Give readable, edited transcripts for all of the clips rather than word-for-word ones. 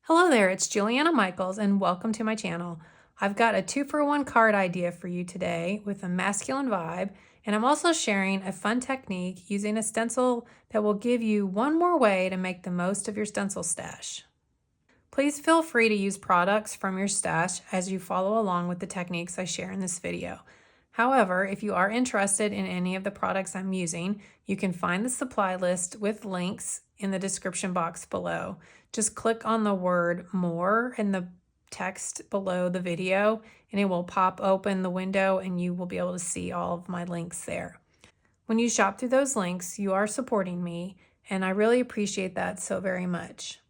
Hello there, it's Juliana Michaels and welcome to my channel. I've got a 2-for-1 card idea for you today with a masculine vibe, and I'm also sharing a fun technique using a stencil that will give you one more way to make the most of your stencil stash. Please feel free to use products from your stash as you follow along with the techniques I share in this video. However, if you are interested in any of the products I'm using, you can find the supply list with links in the description box below. Just click on the word more in the text below the video and it will pop open the window and you will be able to see all of my links there. When you shop through those links, you are supporting me and I really appreciate that so very much.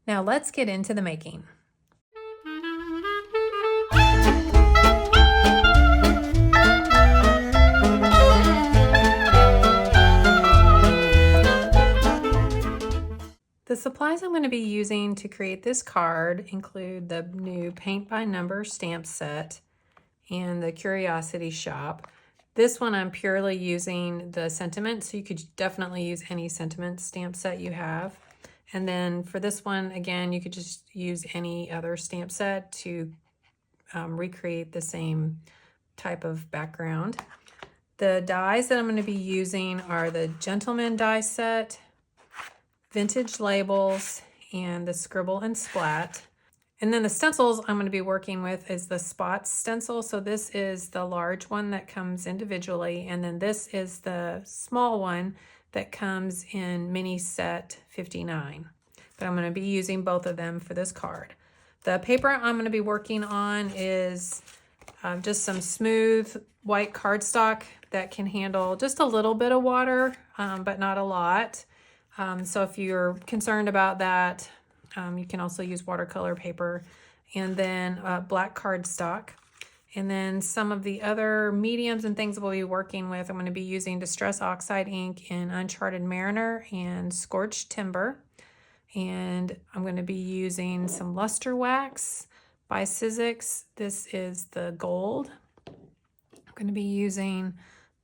Now let's get into the making. The supplies I'm going to be using to create this card include the new Paint by Number stamp set and the Curiosity Shop. This one I'm purely using the sentiment, so you could definitely use any sentiment stamp set you have. And then for this one, again, you could just use any other stamp set to recreate the same type of background. The dies that I'm going to be using are the Gentleman die set, Vintage Labels, and the Scribble and Splat. And then the stencils I'm going to be working with is the Spots stencil. So this is the large one that comes individually, and then this is the small one that comes in mini set 59. But I'm going to be using both of them for this card. The paper I'm going to be working on is just some smooth white cardstock that can handle just a little bit of water, but not a lot. So if you're concerned about that, you can also use watercolor paper, and then black cardstock. And then some of the other mediums and things we'll be working with, I'm going to be using Distress Oxide ink in Uncharted Mariner and Scorched Timber. And I'm going to be using some luster wax by Sizzix. This is the gold. I'm going to be using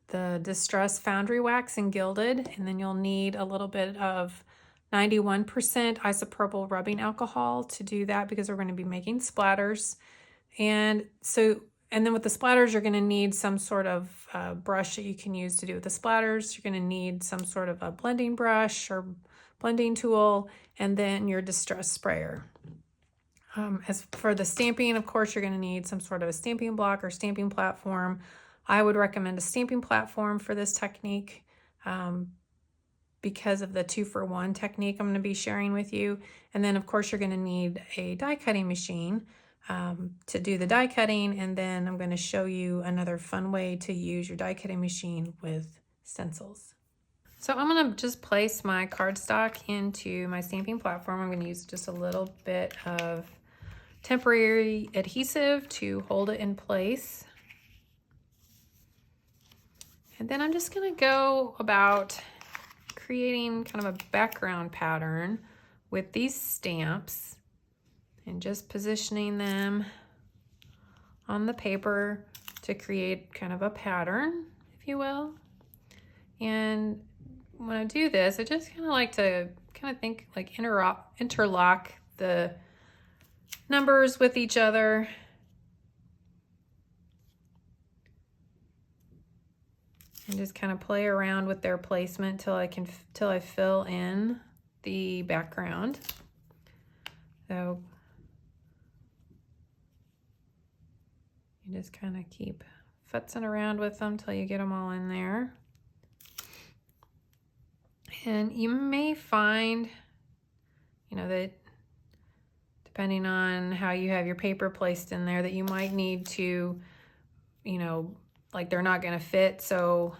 the Distress Foundry Wax in Gilded, and then you'll need a little bit of 91% isopropyl rubbing alcohol to do that because we're going to be making splatters. And then with the splatters, you're going to need some sort of brush that you can use to do with the splatters. You're going to need some sort of a blending brush or blending tool, and then your distress sprayer. As for the stamping, of course, you're going to need some sort of a stamping block or stamping platform. I would recommend a stamping platform for this technique because of the 2-for-1 technique I'm going to be sharing with you. And then, of course, you're going to need a die cutting machine to do the die cutting. And then I'm going to show you another fun way to use your die cutting machine with stencils. So I'm going to just place my cardstock into my stamping platform. I'm going to use just a little bit of temporary adhesive to hold it in place. And then I'm just going to go about creating kind of a background pattern with these stamps and just positioning them on the paper to create kind of a pattern, if you will. And when I do this, I just kind of like to think like interlock the numbers with each other. And just kind of play around with their placement till I fill in the background. So you just kind of keep futzing around with them till you get them all in there. And you may find, that depending on how you have your paper placed in there, that you might need to, like they're not going to fit, so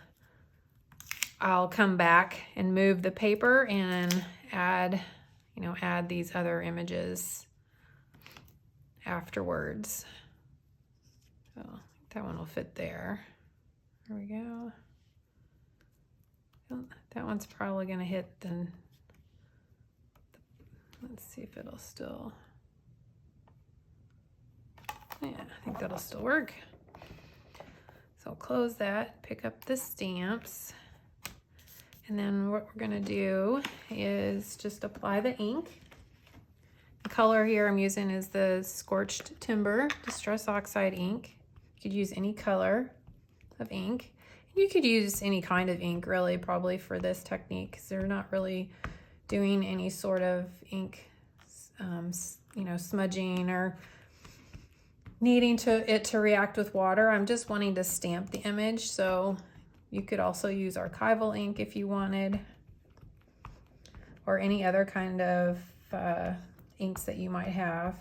I'll come back and move the paper and add these other images afterwards. So that one will fit there. There we go. That one's probably going to hit the, let's see if it'll still, yeah, I think that'll still work. So I'll close that, pick up the stamps, and then what we're going to do is just apply the ink. color here I'm using is the Scorched Timber Distress Oxide ink. You could use any color of ink. You could use any kind of ink really probably for this technique because they're not really doing any sort of ink, you know, smudging or needing it to react with water. I'm just wanting to stamp the image, so you could also use archival ink if you wanted, or any other kind of inks that you might have.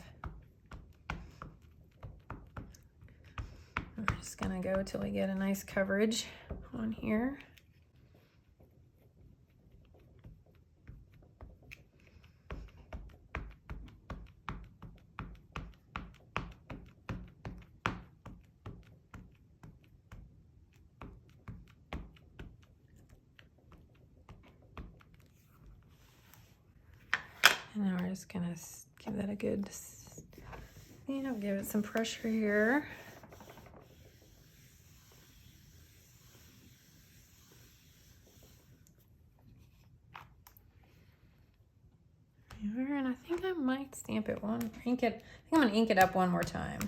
I'm just gonna go till we get a nice coverage on here. And now we're just gonna give that a good, you know, give it some pressure here. And I think I might stamp it I think I'm gonna ink it up one more time.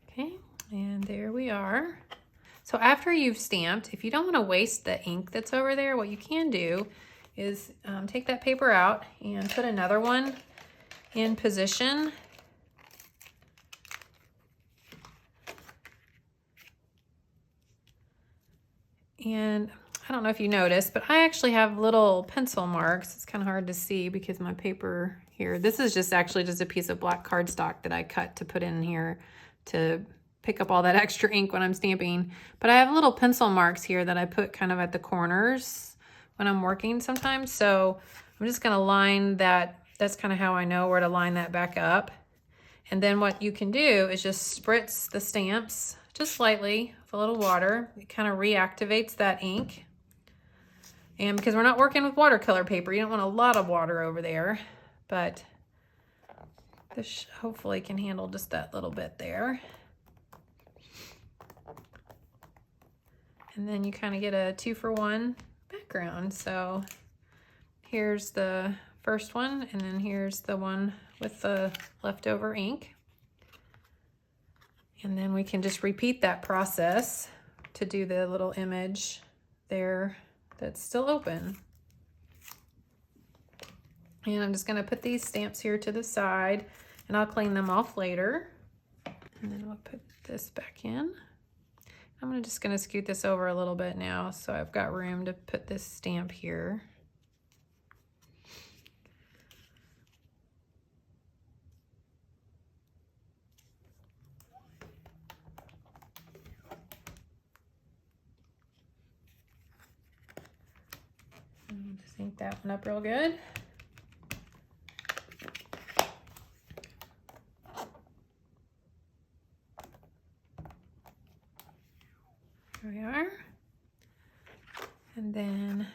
Okay, and there we are. So after you've stamped, if you don't want to waste the ink that's over there, what you can do is take that paper out and put another one in position. And I don't know if you noticed, but I actually have little pencil marks. It's kind of hard to see because my paper here, this is just actually just a piece of black cardstock that I cut to put in here to pick up all that extra ink when I'm stamping. But I have little pencil marks here that I put kind of at the corners when I'm working sometimes. So I'm just gonna line that. That's kind of how I know where to line that back up. And then what you can do is just spritz the stamps just slightly with a little water. It kind of reactivates that ink. And because we're not working with watercolor paper, you don't want a lot of water over there, but this hopefully can handle just that little bit there. And then you kind of get a 2-for-1 background. So here's the first one, and then here's the one with the leftover ink. And then we can just repeat that process to do the little image there that's still open. And I'm just gonna put these stamps here to the side, and I'll clean them off later. And then we'll put this back in. I'm just gonna scoot this over a little bit now so I've got room to put this stamp here. Just ink that one up real good. Here we are. And then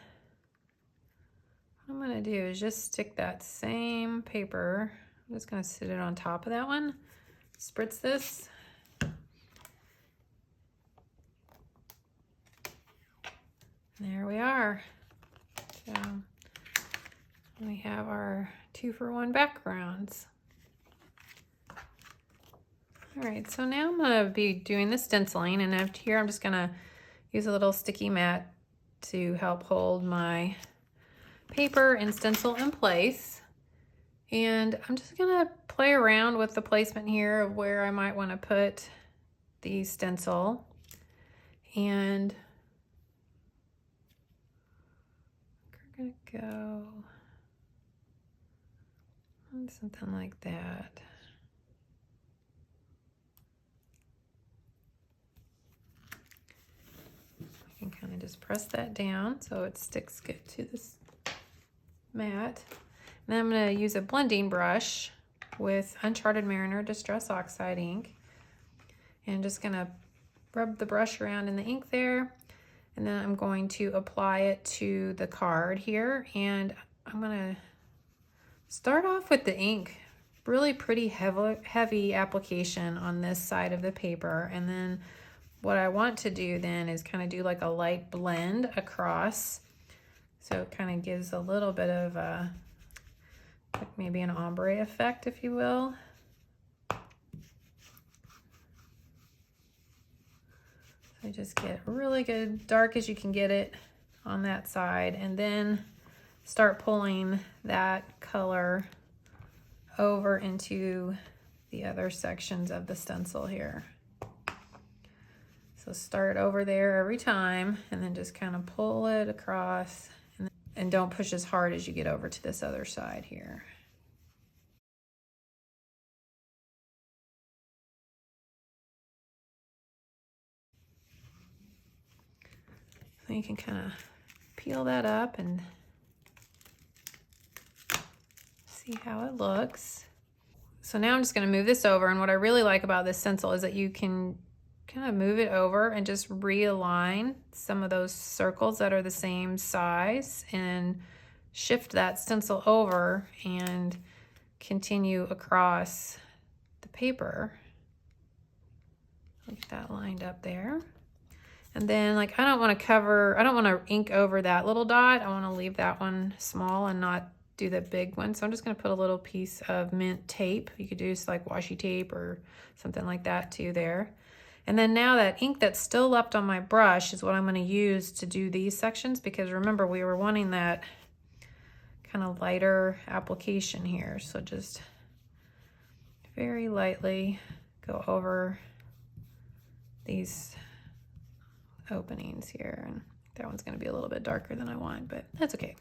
what I'm gonna do is just stick that same paper. I'm just gonna sit it on top of that one. Spritz this. There we are. So we have our 2-for-1 backgrounds. All right, so now I'm gonna be doing the stenciling, and after here I'm just gonna use a little sticky mat to help hold my paper and stencil in place. And I'm just gonna play around with the placement here of where I might wanna put the stencil. And we're gonna go on something like that. You can kind of just press that down so it sticks good to this mat. And then I'm going to use a blending brush with Uncharted Mariner Distress Oxide ink. And just going to rub the brush around in the ink there. And then I'm going to apply it to the card here. And I'm going to start off with the ink really pretty heavy application on this side of the paper. And then what I want to do then is kind of do like a light blend across. So it kind of gives a little bit of a, like maybe an ombre effect, if you will. So just get really good, dark as you can get it on that side, and then start pulling that color over into the other sections of the stencil here. So start over there every time and then just kind of pull it across, and don't push as hard as you get over to this other side here. So you can kind of peel that up and see how it looks. So now I'm just going to move this over, and what I really like about this stencil is that you can kind of move it over and just realign some of those circles that are the same size and shift that stencil over and continue across the paper. Get that lined up there. And then like I don't want to ink over that little dot. I want to leave that one small and not do the big one. So I'm just going to put a little piece of mint tape. You could use like washi tape or something like that too there. And then now that ink that's still left on my brush is what I'm going to use to do these sections, because remember we were wanting that kind of lighter application here. So just very lightly go over these openings here, and that one's going to be a little bit darker than I want, but that's okay.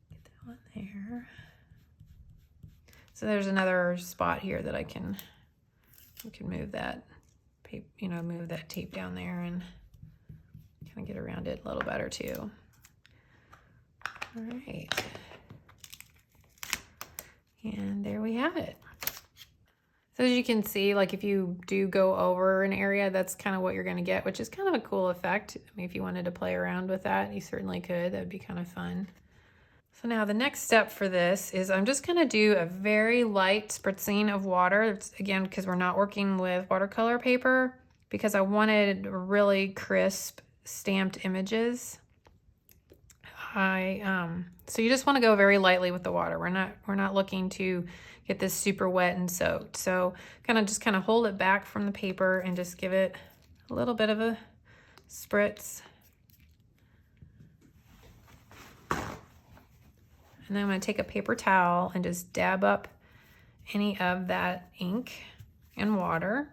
Get that one there. So there's another spot here that I can move that move that tape down there and kind of get around it a little better too. All right, and there we have it. So as you can see, like if you do go over an area, that's kind of what you're going to get, which is kind of a cool effect. I mean, if you wanted to play around with that, you certainly could. That'd be kind of fun. So now the next step for this is I'm just going to do a very light spritzing of water. It's, again, because we're not working with watercolor paper, because I wanted really crisp stamped images. So you just want to go very lightly with the water. We're not looking to get this super wet and soaked. So kind of hold it back from the paper and just give it a little bit of a spritz. And then I'm going to take a paper towel and just dab up any of that ink and water,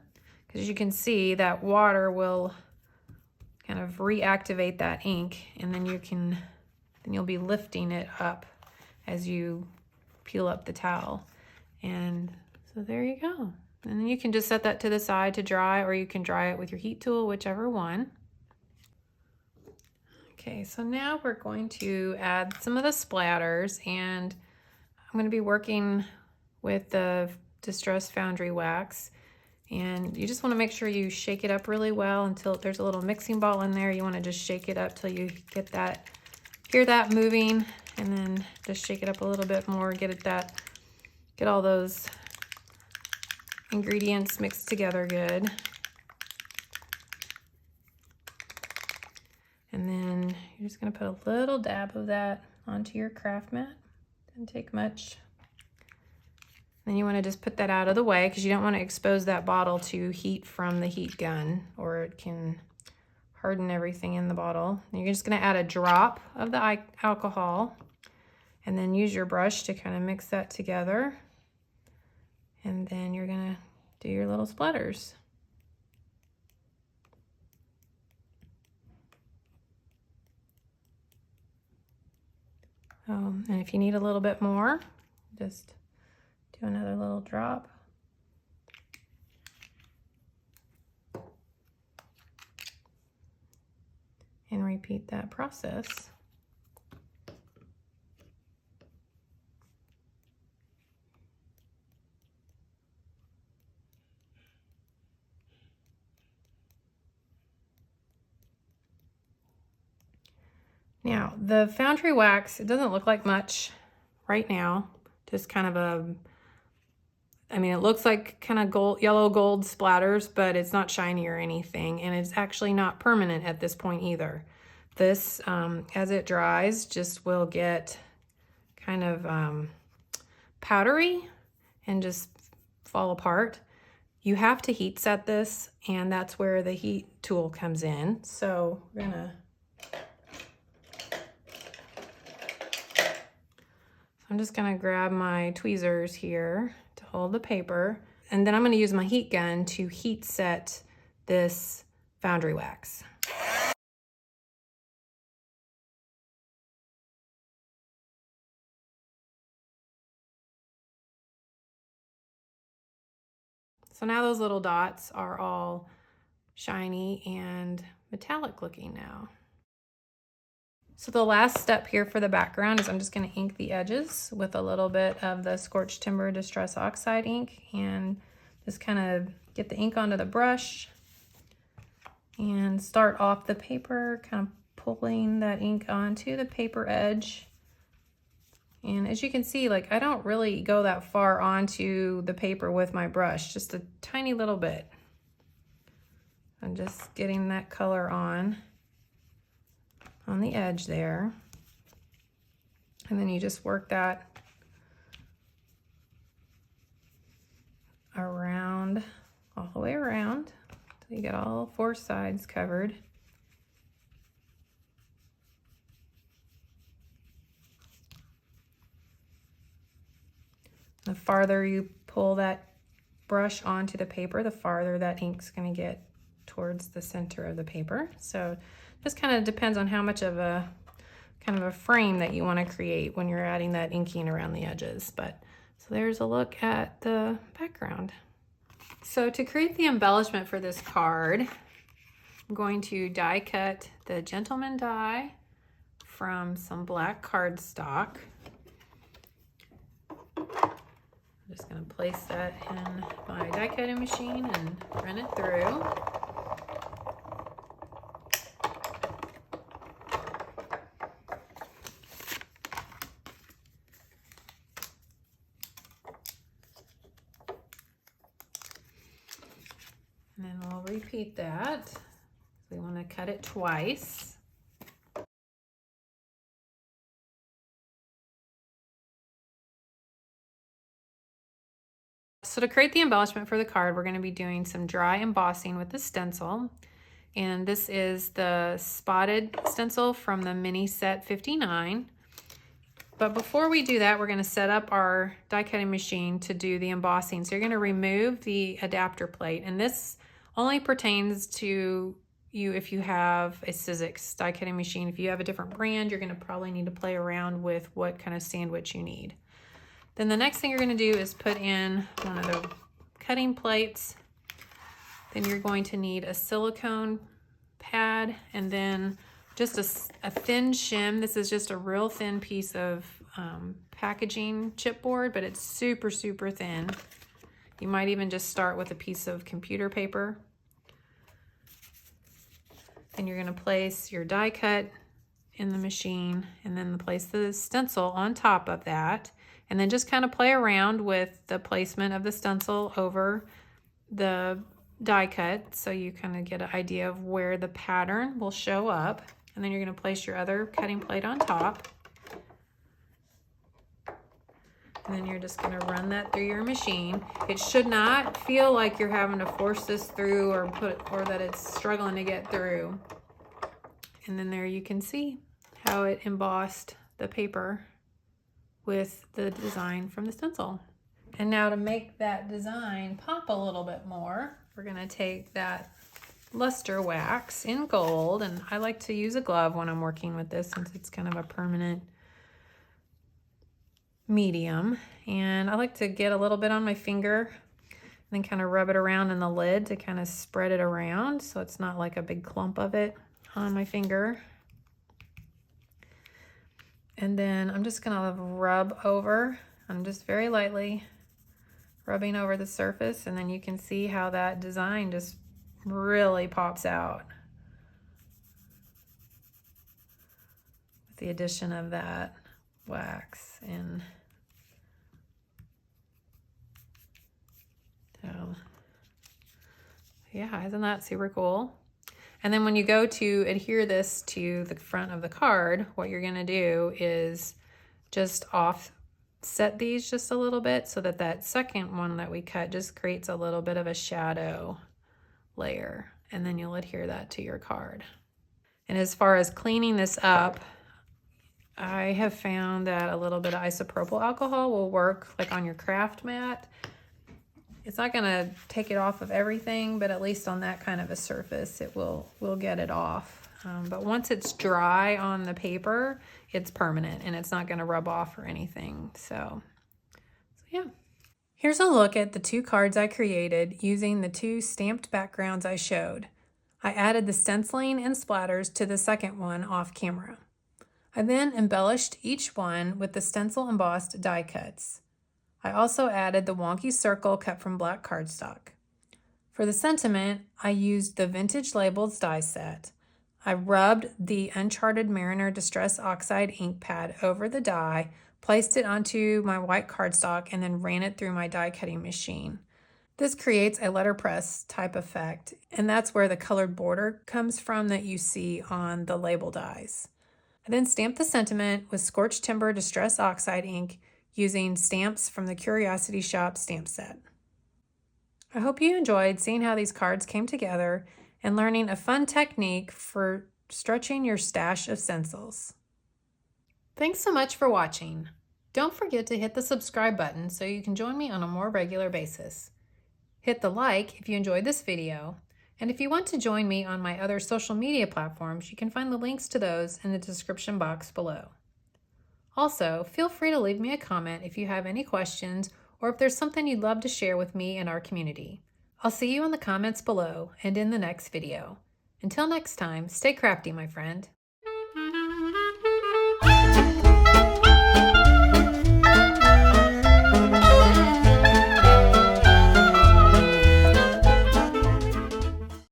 because as you can see, that water will kind of reactivate that ink, and then you'll be lifting it up as you peel up the towel. And so there you go. And then you can just set that to the side to dry, or you can dry it with your heat tool, whichever one. Okay, so now we're going to add some of the splatters, and I'm going to be working with the Distress Foundry wax. And you just want to make sure you shake it up really well until there's a little mixing ball in there. You want to just shake it up till you get that, hear that moving, and then just shake it up a little bit more, get all those ingredients mixed together good. And then you're just going to put a little dab of that onto your craft mat. Doesn't take much. Then you want to just put that out of the way, because you don't want to expose that bottle to heat from the heat gun, or it can harden everything in the bottle. And you're just going to add a drop of the alcohol, and then use your brush to kind of mix that together. And then you're going to do your little splatters. And if you need a little bit more, just do another little drop. And repeat that process. Now, the foundry wax, it doesn't look like much, right now. Just kind of a, I mean, it looks like kind of gold, yellow gold splatters, but it's not shiny or anything. And it's actually not permanent at this point either. This, as it dries, just will get kind of powdery and just fall apart. You have to heat set this, and that's where the heat tool comes in. So we're gonna, I'm just gonna grab my tweezers here to hold the paper, and then I'm gonna use my heat gun to heat set this foundry wax. So now those little dots are all shiny and metallic looking now. So the last step here for the background is I'm just going to ink the edges with a little bit of the Scorched Timber Distress Oxide ink, and just kind of get the ink onto the brush and start off the paper, kind of pulling that ink onto the paper edge. And as you can see, like, I don't really go that far onto the paper with my brush, just a tiny little bit. I'm just getting that color on the edge there. And then you just work that around, all the way around, until you get all 4 sides covered. The farther you pull that brush onto the paper, the farther that ink's going to get towards the center of the paper. So just kind of depends on how much of a kind of a frame that you want to create when you're adding that inking around the edges. But so there's a look at the background. So to create the embellishment for this card, I'm going to die cut the gentleman die from some black cardstock. I'm just going to place that in my die cutting machine and run it through. And then we'll repeat that. We want to cut it twice. So to create the embellishment for the card, we're going to be doing some dry embossing with the stencil. And this is the spotted stencil from the mini set 59. But before we do that, we're going to set up our die cutting machine to do the embossing. So you're going to remove the adapter plate. And this only pertains to you if you have a Sizzix die cutting machine. If you have a different brand, you're going to probably need to play around with what kind of sandwich you need. Then the next thing you're going to do is put in one of the cutting plates. Then you're going to need a silicone pad and then just a thin shim. This is just a real thin piece of packaging chipboard, but it's super, super thin. You might even just start with a piece of computer paper. Then you're going to place your die cut in the machine and then place the stencil on top of that. And then just kind of play around with the placement of the stencil over the die cut so you kind of get an idea of where the pattern will show up. And then you're going to place your other cutting plate on top. And then you're just going to run that through your machine. It should not feel like you're having to force this through or that it's struggling to get through. And then there you can see how it embossed the paper with the design from the stencil. And now to make that design pop a little bit more, we're going to take that luster wax in gold, and I like to use a glove when I'm working with this since it's kind of a permanent medium. And I like to get a little bit on my finger and then kind of rub it around in the lid to kind of spread it around so it's not like a big clump of it on my finger. And then I'm just gonna rub over. I'm just very lightly rubbing over the surface, and then you can see how that design just really pops out with the addition of that wax. And so, yeah, isn't that super cool? And then when you go to adhere this to the front of the card, what you're going to do is just offset these just a little bit so that that second one that we cut just creates a little bit of a shadow layer. And then you'll adhere that to your card. And as far as cleaning this up, I have found that a little bit of isopropyl alcohol will work like on your craft mat. It's not going to take it off of everything, but at least on that kind of a surface, it will get it off. But once it's dry on the paper, it's permanent and it's not going to rub off or anything. So yeah. Here's a look at the two cards I created using the two stamped backgrounds I showed. I added the stenciling and splatters to the second one off camera. I then embellished each one with the Stencil embossed die cuts. I also added the wonky circle cut from black cardstock. For the sentiment, I used the Vintage Labels die set. I rubbed the Uncharted Mariner Distress Oxide ink pad over the die, placed it onto my white cardstock, and then ran it through my die cutting machine. This creates a letterpress type effect, and that's where the colored border comes from that you see on the label dies. I then stamped the sentiment with Scorched Timber Distress Oxide ink using stamps from the Curiosity Shop stamp set. I hope you enjoyed seeing how these cards came together and learning a fun technique for stretching your stash of stencils. Thanks so much for watching. Don't forget to hit the subscribe button so you can join me on a more regular basis. Hit the like if you enjoyed this video, and if you want to join me on my other social media platforms, you can find the links to those in the description box below. Also, feel free to leave me a comment if you have any questions or if there's something you'd love to share with me and our community. I'll see you in the comments below and in the next video. Until next time, stay crafty, my friend.